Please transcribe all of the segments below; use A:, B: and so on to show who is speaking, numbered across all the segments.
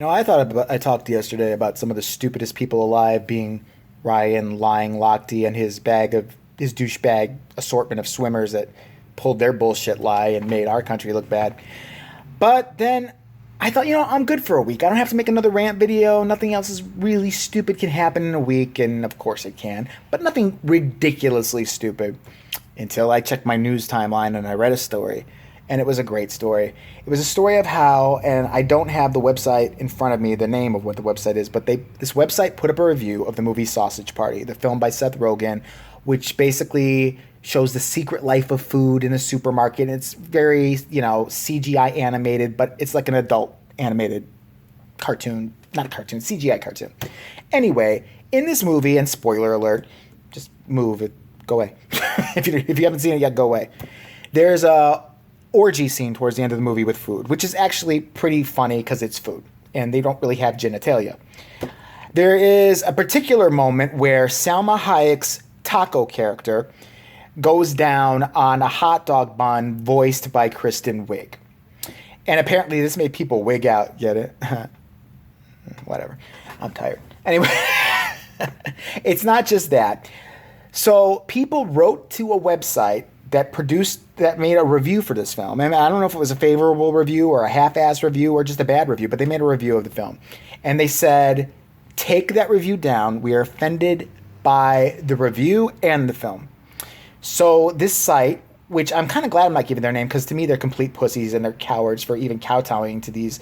A: I talked yesterday about some of the stupidest people alive being Ryan lying Lochte and his douchebag assortment of swimmers that pulled their bullshit lie and made our country look bad. But then I thought, I'm good for a week. I don't have to make another rant video. Nothing else is really stupid can happen in a week, and of course it can, but nothing ridiculously stupid until I checked my news timeline and I read a story. And it was a great story. It was a story of how, and I don't have the website in front of me, the name of what the website is, but this website put up a review of the movie Sausage Party, the film by Seth Rogen, which basically shows the secret life of food in a supermarket. It's very, CGI animated, but it's like an adult animated cartoon, not a cartoon, CGI cartoon. Anyway, in this movie, and spoiler alert, just move it, go away. If you haven't seen it yet, go away. There's a orgy scene towards the end of the movie with food, which is actually pretty funny because it's food and they don't really have genitalia. There is a particular moment where Salma Hayek's taco character goes down on a hot dog bun voiced by Kristen Wiig. And apparently this made people wig out. Get it? Whatever. I'm tired. Anyway, it's not just that. So people wrote to a website that made a review for this film. And I don't know if it was a favorable review or a half-assed review or just a bad review, but they made a review of the film. And they said, take that review down. We are offended by the review and the film. So this site, which I'm kind of glad I'm not giving their name because to me they're complete pussies and they're cowards for even kowtowing to these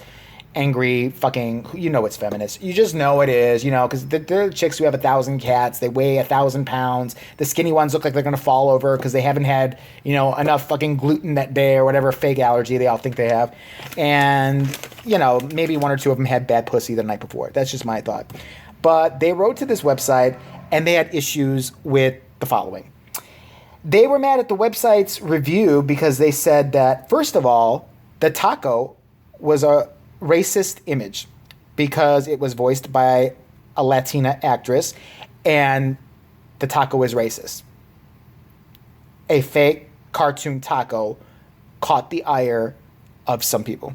A: angry fucking, it's feminist. You just know it is, because they're the chicks who have 1,000 cats. They weigh 1,000 pounds. The skinny ones look like they're going to fall over because they haven't had, enough fucking gluten that day or whatever fake allergy they all think they have. And, maybe one or two of them had bad pussy the night before. That's just my thought. But they wrote to this website and they had issues with the following. They were mad at the website's review because they said that, first of all, the taco was a racist image because it was voiced by a Latina actress and the taco is racist. A fake cartoon taco caught the ire of some people.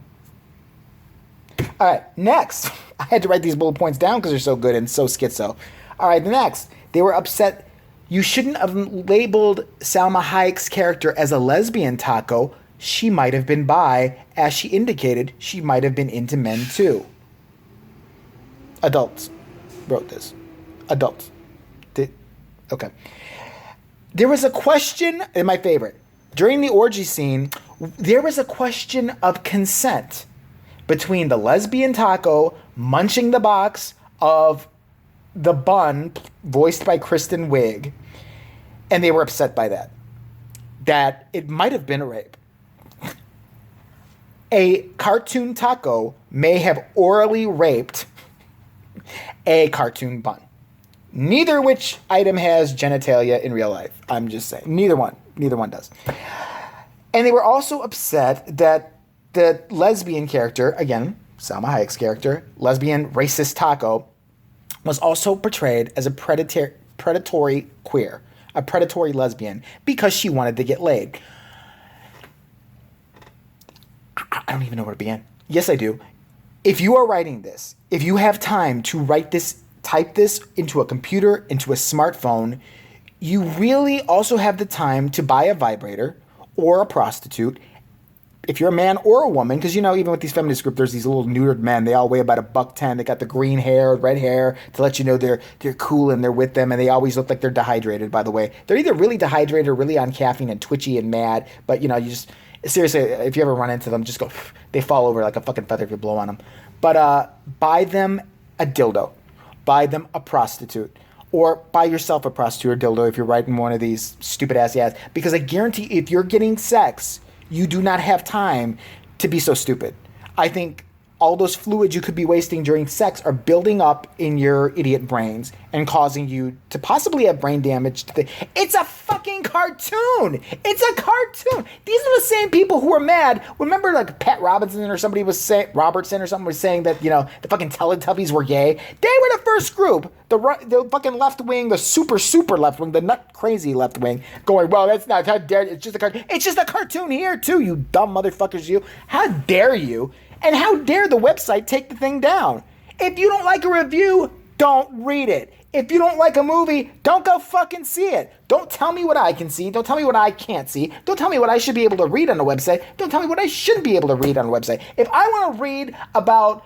A: All right, next. I had to write these bullet points down because they're so good and so schizo. All right, next. They were upset. You shouldn't have labeled Salma Hayek's character as a lesbian taco. She might have been bi, as she indicated she might have been into men too. Adults wrote this. Adults. Okay. There was a question, and my favorite, during the orgy scene, there was a question of consent between the lesbian taco munching the box of the bun voiced by Kristen Wiig, and they were upset by that. That it might have been a rape. A cartoon taco may have orally raped a cartoon bun. Neither which item has genitalia in real life. I'm just saying. Neither one does. And they were also upset that the lesbian character, again, Salma Hayek's character, lesbian racist taco, was also portrayed as a predatory queer, a predatory lesbian, because she wanted to get laid. I don't even know where to begin. Yes, I do. If you are writing this, if you have time to write this, type this into a computer, into a smartphone, you really also have the time to buy a vibrator or a prostitute. If you're a man or a woman, because even with these feminist groups, there's these little neutered men. They all weigh about $110. They got the green hair, red hair to let you know they're cool and they're with them. And they always look like they're dehydrated, by the way. They're either really dehydrated or really on caffeine and twitchy and mad. But, you just, seriously, if you ever run into them, just go, they fall over like a fucking feather if you blow on them. But buy them a dildo. Buy them a prostitute. Or buy yourself a prostitute or dildo if you're writing one of these stupid ass ads. Because I guarantee if you're getting sex, you do not have time to be so stupid. I think all those fluids you could be wasting during sex are building up in your idiot brains and causing you to possibly have brain damage. It's a fucking cartoon. It's a cartoon. These are the same people who are mad. Remember, like Pat Robertson or somebody was saying that the fucking Teletubbies were gay. They were the first group, the fucking left wing, the super left wing, the nut crazy left wing, going, well, that's not how dare. It's just a cartoon. It's just a cartoon here too, you dumb motherfuckers. You, how dare you? And how dare the website take the thing down? If you don't like a review, don't read it. If you don't like a movie, don't go fucking see it. Don't tell me what I can see. Don't tell me what I can't see. Don't tell me what I should be able to read on a website. Don't tell me what I shouldn't be able to read on a website. If I want to read about,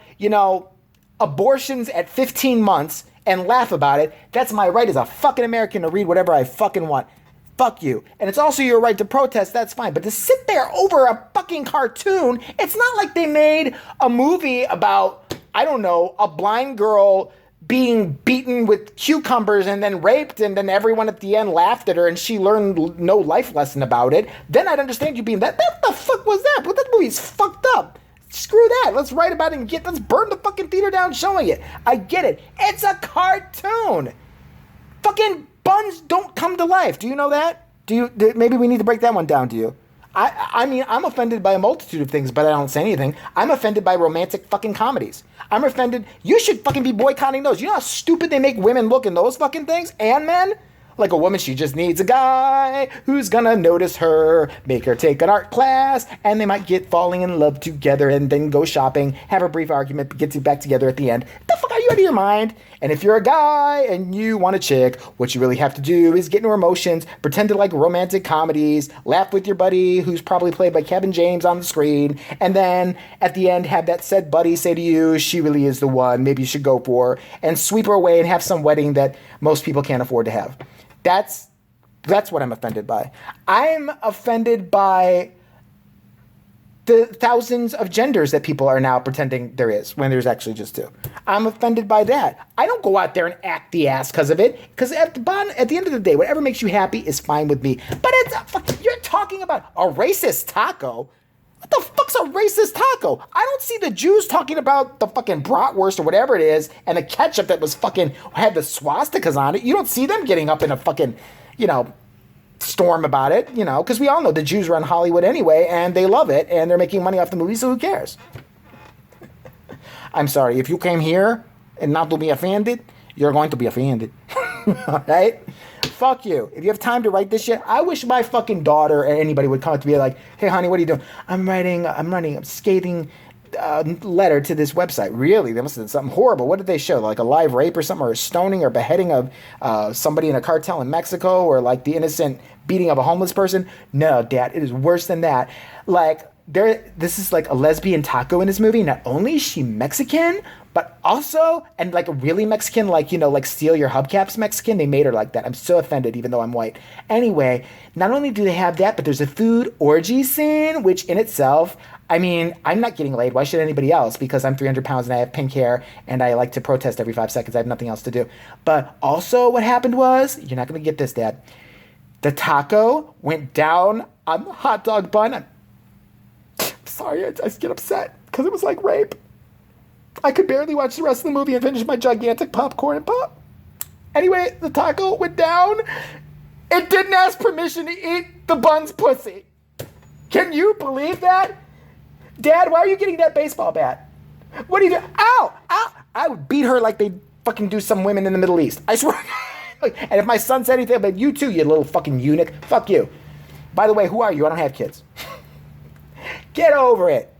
A: abortions at 15 months and laugh about it, that's my right as a fucking American to read whatever I fucking want. Fuck you. And it's also your right to protest, that's fine. But to sit there over a fucking cartoon, it's not like they made a movie about, I don't know, a blind girl being beaten with cucumbers and then raped, and then everyone at the end laughed at her and she learned no life lesson about it. Then I'd understand you being that the fuck was that? Well, that movie's fucked up. Screw that. Let's write about it and let's burn the fucking theater down showing it. I get it. It's a cartoon. Fucking buns don't come to life. Do you know that? Maybe we need to break that one down to you. I mean, I'm offended by a multitude of things, but I don't say anything. I'm offended by romantic fucking comedies. I'm offended. You should fucking be boycotting those. You know how stupid they make women look in those fucking things? And men? Like a woman, she just needs a guy who's gonna notice her, make her take an art class, and they might get falling in love together and then go shopping, have a brief argument, get back together at the end. The fuck, are you out of your mind? And if you're a guy and you want a chick, what you really have to do is get in her emotions, pretend to like romantic comedies, laugh with your buddy who's probably played by Kevin James on the screen, and then at the end have that said buddy say to you, she really is the one, maybe you should go for her, and sweep her away and have some wedding that most people can't afford to have. That's what I'm offended by. I'm offended by the thousands of genders that people are now pretending there is when there's actually just two. I'm offended by that. I don't go out there and act the ass because of it. Because at the end of the day, whatever makes you happy is fine with me. But you're talking about a racist taco. What the fuck's a racist taco? I don't see the Jews talking about the fucking bratwurst or whatever it is and the ketchup that was fucking had the swastikas on it. You don't see them getting up in a fucking, storm about it, because we all know the Jews run Hollywood anyway and they love it and they're making money off the movie, so who cares? I'm sorry, if you came here and not to be offended, you're going to be offended. All right? Fuck you. If you have time to write this shit, I wish my fucking daughter or anybody would come up to me like, hey, honey, what are you doing? I'm writing a scathing letter to this website. Really? They must have done something horrible. What did they show? Like a live rape or something, or a stoning or beheading of somebody in a cartel in Mexico, or like the innocent beating of a homeless person? No, Dad, it is worse than that. Like, this is like a lesbian taco in this movie. Not only is she Mexican, but also, and like a really Mexican, like, like steal your hubcaps Mexican. They made her like that. I'm so offended, even though I'm white. Anyway, not only do they have that, but there's a food orgy scene, which in itself, I mean, I'm not getting laid. Why should anybody else? Because I'm 300 pounds and I have pink hair and I like to protest every 5 seconds. I have nothing else to do. But also what happened was, you're not going to get this, Dad. The taco went down on the hot dog bun. I'm sorry, I just get upset because it was like rape. I could barely watch the rest of the movie and finish my gigantic popcorn and pop. Anyway, the taco went down. It didn't ask permission to eat the bun's pussy. Can you believe that? Dad, why are you getting that baseball bat? What are you doing? Ow! Ow! I would beat her like they fucking do some women in the Middle East. I swear. And if my son said anything, I'd be like, you too, you little fucking eunuch. Fuck you. By the way, who are you? I don't have kids. Get over it.